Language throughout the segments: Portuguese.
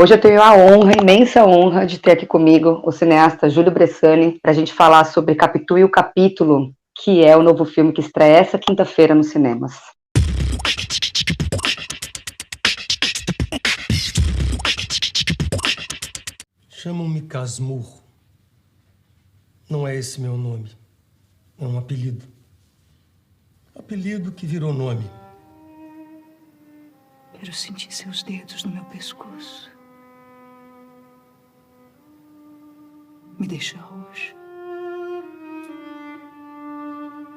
Hoje eu tenho a honra, a imensa honra, de ter aqui comigo o cineasta Júlio Bressani para a gente falar sobre Capitu e o Capítulo, que é o novo filme que estreia essa quinta-feira nos cinemas. Chamam-me Casmurro. Não é esse meu nome. É um apelido. Apelido que virou nome. Quero sentir seus dedos no meu pescoço. Me deixa roxa.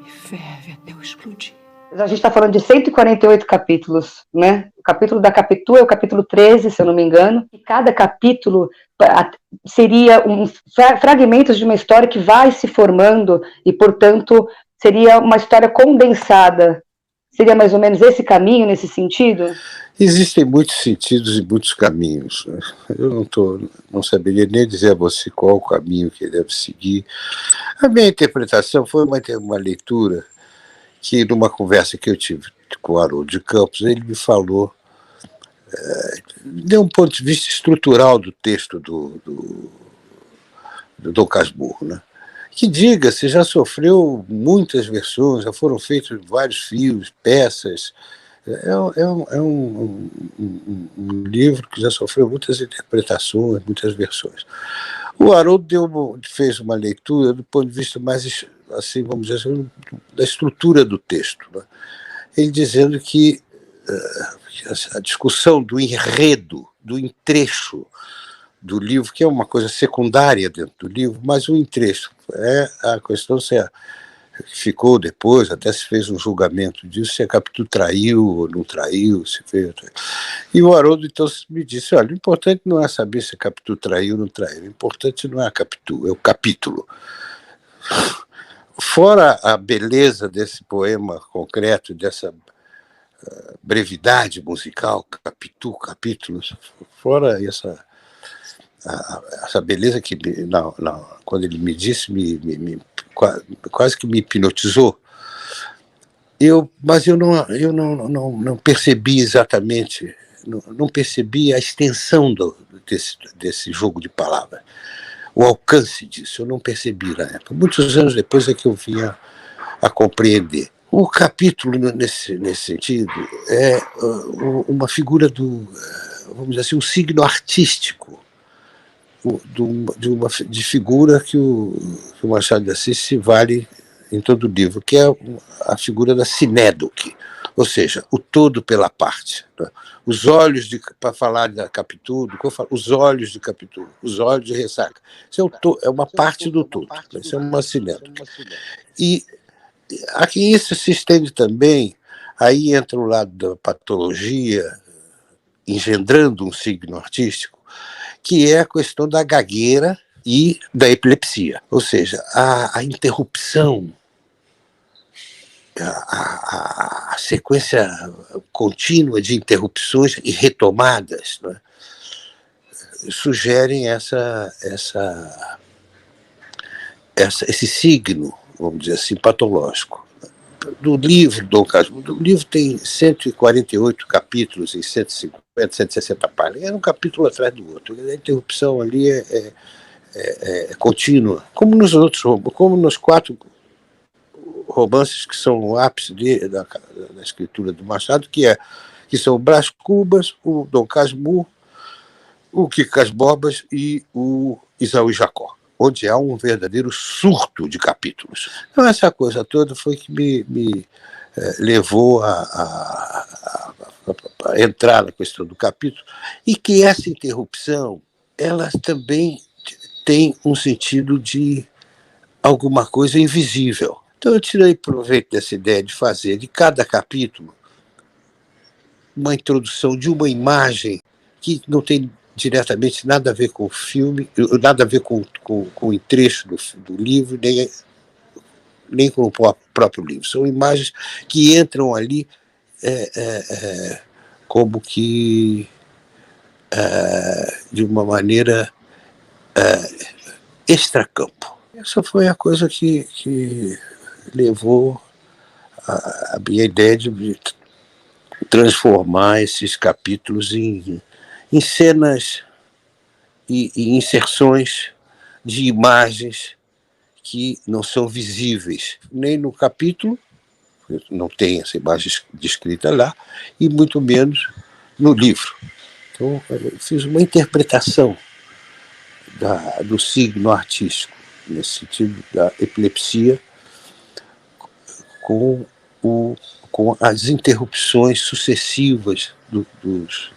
Me ferve até eu explodir. A gente está falando de 148 capítulos, né? O capítulo da Capitu é o capítulo 13, se eu não me engano. E cada capítulo seria fragmentos de uma história que vai se formando e, portanto, seria uma história condensada. Seria mais ou menos esse caminho, nesse sentido? Existem muitos sentidos e muitos caminhos. Eu não saberia nem dizer a você qual o caminho que ele deve seguir. A minha interpretação foi uma leitura que, numa conversa que eu tive com o Haroldo de Campos, ele me falou, deu um ponto de vista estrutural do texto do Dom Casmurro, né? Que, diga-se, já sofreu muitas versões, já foram feitos vários filmes, peças. É um livro que já sofreu muitas interpretações, muitas versões. O Haroldo fez uma leitura do ponto de vista mais, assim, vamos dizer assim, da estrutura do texto, né? Ele dizendo que a discussão do enredo, do entrecho do livro, que é uma coisa secundária dentro do livro, mas o entrecho é a questão se ficou depois, até se fez um julgamento disso, se a Capitu traiu ou não traiu, se fez. E o Haroldo então me disse, olha, o importante não é saber se a Capitu traiu ou não traiu, o importante não é a Capitu, é o capítulo. Fora a beleza desse poema concreto, dessa brevidade musical, Capitu, capítulos, fora essa beleza que, quando ele me disse, quase que me hipnotizou. Mas eu não percebi exatamente, não percebi a extensão desse jogo de palavras, o alcance disso, eu não percebi na época. Muitos anos depois é que eu vinha a compreender. O capítulo, nesse sentido, é uma figura vamos dizer assim, um signo artístico de figura que o Machado de Assis se vale em todo o livro, que é a figura da sinédoque, ou seja, o todo pela parte, né? Os olhos, para falar da Capitu, os olhos de Capitu, os olhos de Ressaca. Isso é uma parte do todo, isso é uma sinédoque. E aqui isso se estende também, aí entra o lado da patologia, engendrando um signo artístico, que é a questão da gagueira e da epilepsia. Ou seja, a interrupção, a sequência contínua de interrupções e retomadas, né, sugerem esse signo, vamos dizer assim, patológico. Do livro, Dom Casmurro, o livro tem 148 capítulos em 150, 160 páginas. Era um capítulo atrás do outro. A interrupção ali é contínua, como nos outros, como nos 4 romances que são o ápice da escritura do Machado, que são o Brás Cubas, o Dom Casmurro, o Quincas Bobas e o Isaú e Jacó, onde há um verdadeiro surto de capítulos. Então, essa coisa toda foi que me levou a entrar na questão do capítulo, e que essa interrupção, ela também tem um sentido de alguma coisa invisível. Então, eu tirei proveito dessa ideia de fazer de cada capítulo uma introdução de uma imagem que não tem diretamente nada a ver com o filme, nada a ver com o trecho do livro, nem com o próprio livro. São imagens que entram ali como que de uma maneira extracampo. Essa foi a coisa que levou a minha ideia de transformar esses capítulos em cenas e inserções de imagens que não são visíveis, nem no capítulo, não tem essa imagem descrita lá, e muito menos no livro. Então, eu fiz uma interpretação do signo artístico, nesse sentido da epilepsia, com as interrupções sucessivas dos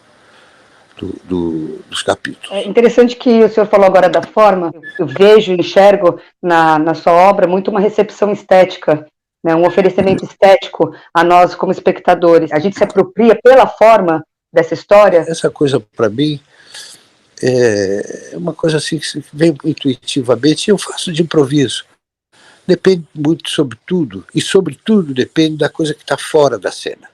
capítulos. É interessante que o senhor falou agora da forma. Eu vejo, enxergo na sua obra muito uma recepção estética, né, um oferecimento estético a nós como espectadores. A gente se apropria pela forma dessa história. Essa coisa, para mim, é uma coisa assim que vem intuitivamente, e eu faço de improviso. Depende muito sobre tudo, e sobretudo depende da coisa que está fora da cena.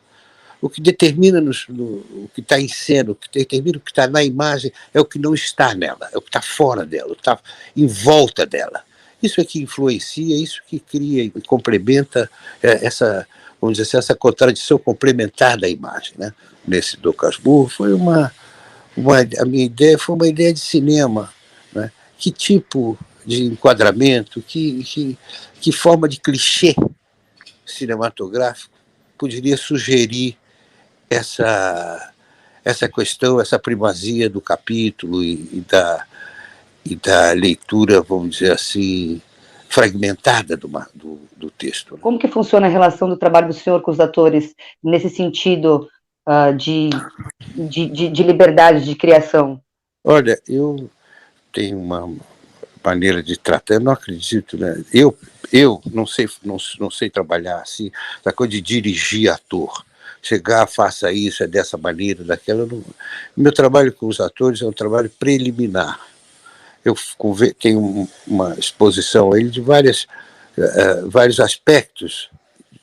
O que determina o que está em cena, o que determina o que está na imagem, é o que não está nela, é o que está fora dela, o que está em volta dela. Isso é que influencia, isso que cria e complementa essa, vamos dizer assim, essa contradição complementar da imagem, né? Nesse Dom Casmurro foi a minha ideia foi uma ideia de cinema, né? Que tipo de enquadramento, que forma de clichê cinematográfico poderia sugerir essa questão, essa primazia do capítulo e da leitura, vamos dizer assim, fragmentada do texto. Como que funciona a relação do trabalho do senhor com os atores nesse sentido de liberdade de criação? Olha, eu tenho uma maneira de tratar, eu não acredito, né? Eu não sei trabalhar assim, da coisa de dirigir ator. Chegar, faça isso, é dessa maneira, daquela. Meu trabalho com os atores é um trabalho preliminar. Eu tenho uma exposição a ele de vários aspectos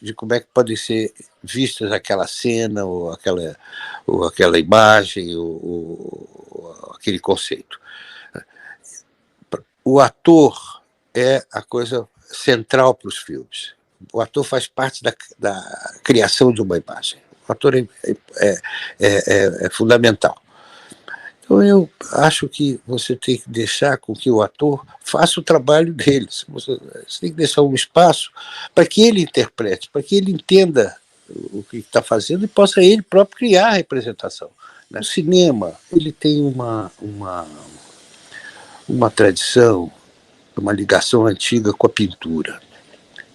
de como é que podem ser vistas aquela cena, ou aquela imagem, ou aquele conceito. O ator é a coisa central para os filmes. O ator faz parte da criação de uma imagem. O ator é fundamental. Então, eu acho que você tem que deixar com que o ator faça o trabalho dele. Você tem que deixar um espaço para que ele interprete, para que ele entenda o que está fazendo e possa ele próprio criar a representação. O cinema, ele tem uma tradição, uma ligação antiga com a pintura.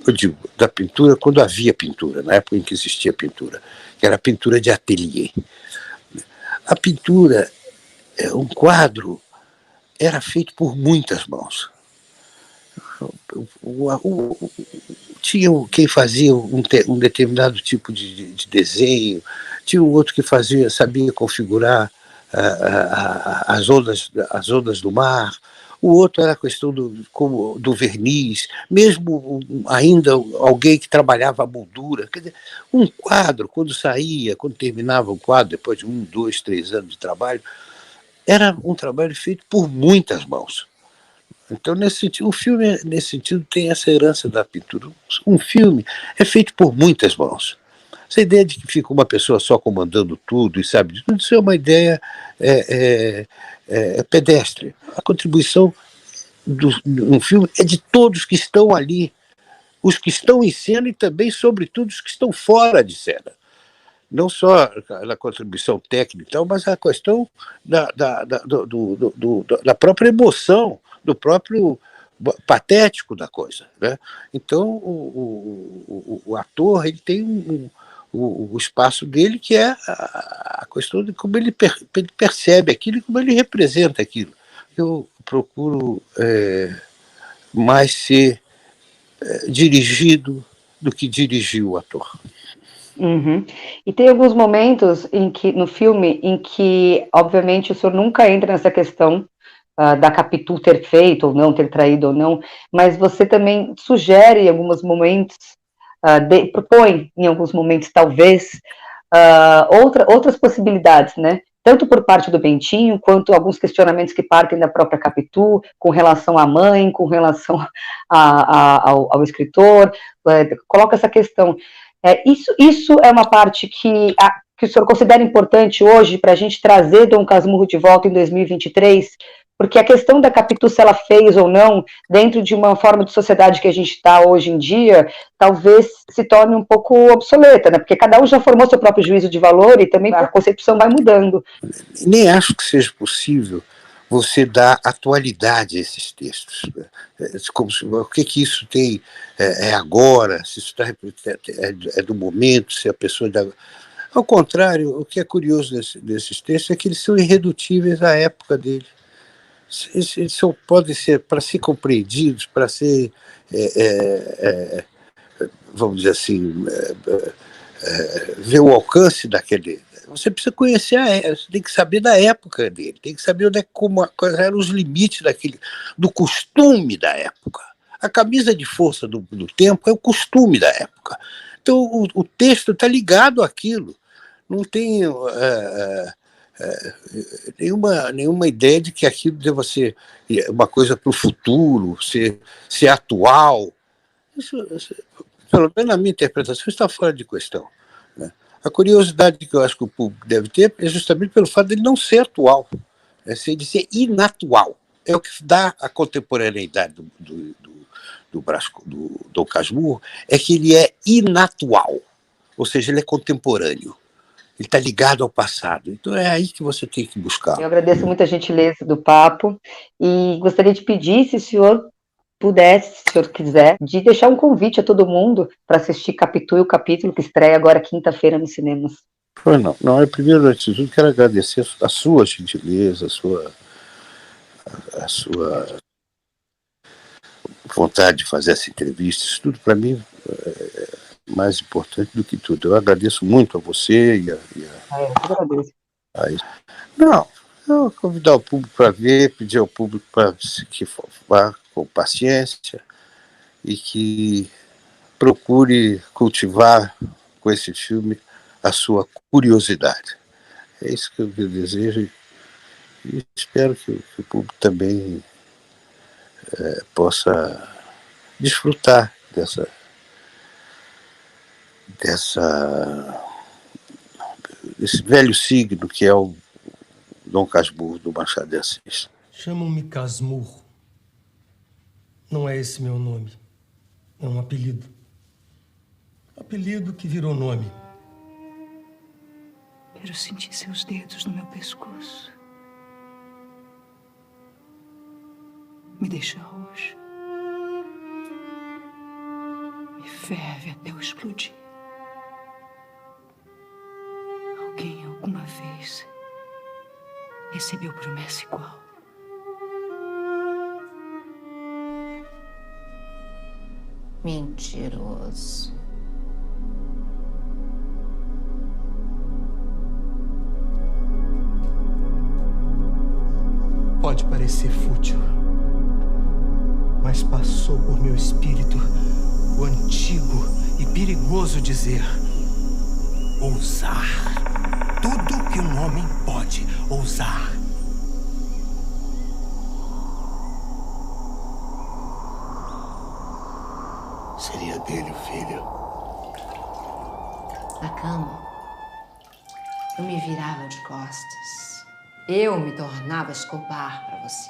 Eu digo, da pintura quando havia pintura, na época em que existia pintura, que era a pintura de ateliê. A pintura, um quadro, era feito por muitas mãos. Tinha quem fazia um determinado tipo de desenho, tinha um outro que sabia configurar as ondas do mar. O outro era a questão do verniz, mesmo ainda alguém que trabalhava a moldura. Quer dizer, um quadro, quando terminava o quadro, depois de 1, 2, 3 anos de trabalho, era um trabalho feito por muitas mãos. Então, nesse sentido, o filme, nesse sentido, tem essa herança da pintura. Um filme é feito por muitas mãos. Essa ideia de que fica uma pessoa só comandando tudo e sabe de tudo, isso é uma ideia pedestre. A contribuição no filme é de todos que estão ali, os que estão em cena e também, sobretudo, os que estão fora de cena. Não só na contribuição técnica, mas a questão da própria emoção, do próprio patético da coisa, né? Então, o ator, ele tem o espaço dele, que é a questão de como ele percebe aquilo e como ele representa aquilo. Eu procuro mais ser dirigido do que dirigir o ator. Uhum. E tem alguns momentos no filme em que, obviamente, o senhor nunca entra nessa questão da Capitu ter feito ou não, ter traído ou não, mas você também sugere em alguns momentos, propõe em alguns momentos, talvez, outras possibilidades, né? Tanto por parte do Bentinho, quanto alguns questionamentos que partem da própria Capitu, com relação à mãe, com relação ao escritor, coloca essa questão. Isso é uma parte que o senhor considera importante hoje para a gente trazer Dom Casmurro de volta em 2023, porque a questão da Capitu, se ela fez ou não, dentro de uma forma de sociedade que a gente está hoje em dia, talvez se torne um pouco obsoleta, né? Porque cada um já formou seu próprio juízo de valor e também a concepção vai mudando. Nem acho que seja possível você dar atualidade a esses textos. Como se, o que isso tem agora, se isso é do momento, se a pessoa... Ao contrário, o que é curioso desses textos é que eles são irredutíveis à época dele. Eles podem ser, para ser compreendidos, para ser, vamos dizer assim, ver o alcance daquele... Você precisa conhecer, você tem que saber da época dele, tem que saber quais eram os limites do costume da época. A camisa de força do tempo é o costume da época. Então o texto está ligado àquilo. Não tem nenhuma ideia de que aquilo deva ser uma coisa para o futuro, ser atual. Isso, pelo menos na minha interpretação, está fora de questão, né? A curiosidade que eu acho que o público deve ter é justamente pelo fato de ele não ser atual, né? De ser inatual. É o que dá a contemporaneidade do Dom Casmurro, é que ele é inatual, ou seja, ele é contemporâneo. Ele está ligado ao passado. Então é aí que você tem que buscar. Eu agradeço muito a gentileza do papo e gostaria de pedir, se o senhor pudesse, se o senhor quiser, de deixar um convite a todo mundo para assistir Capitu e o Capítulo, que estreia agora quinta-feira nos cinemas. Não, primeiro, antes de tudo, quero agradecer a sua gentileza, a sua vontade de fazer essa entrevista. Isso tudo, para mim, é mais importante do que tudo. Eu agradeço muito a você eu agradeço. Não, eu convidar o público para ver, pedir ao público para que vá com paciência e que procure cultivar com esse filme a sua curiosidade. É isso que eu desejo e espero que o público também possa desfrutar desse velho signo que é o Dom Casmurro do Machado de Assis. Chamam-me Casmurro. Não é esse meu nome. É um apelido. Apelido que virou nome. Quero sentir seus dedos no meu pescoço. Me deixa roxa. Me ferve até eu explodir. Alguém alguma vez recebeu promessa igual? Mentiroso. Pode parecer fútil, mas passou por meu espírito o antigo e perigoso dizer: ousar. Tudo que um homem pode ousar. Seria dele o filho. Na cama, eu me virava de costas. Eu me tornava Escobar para você.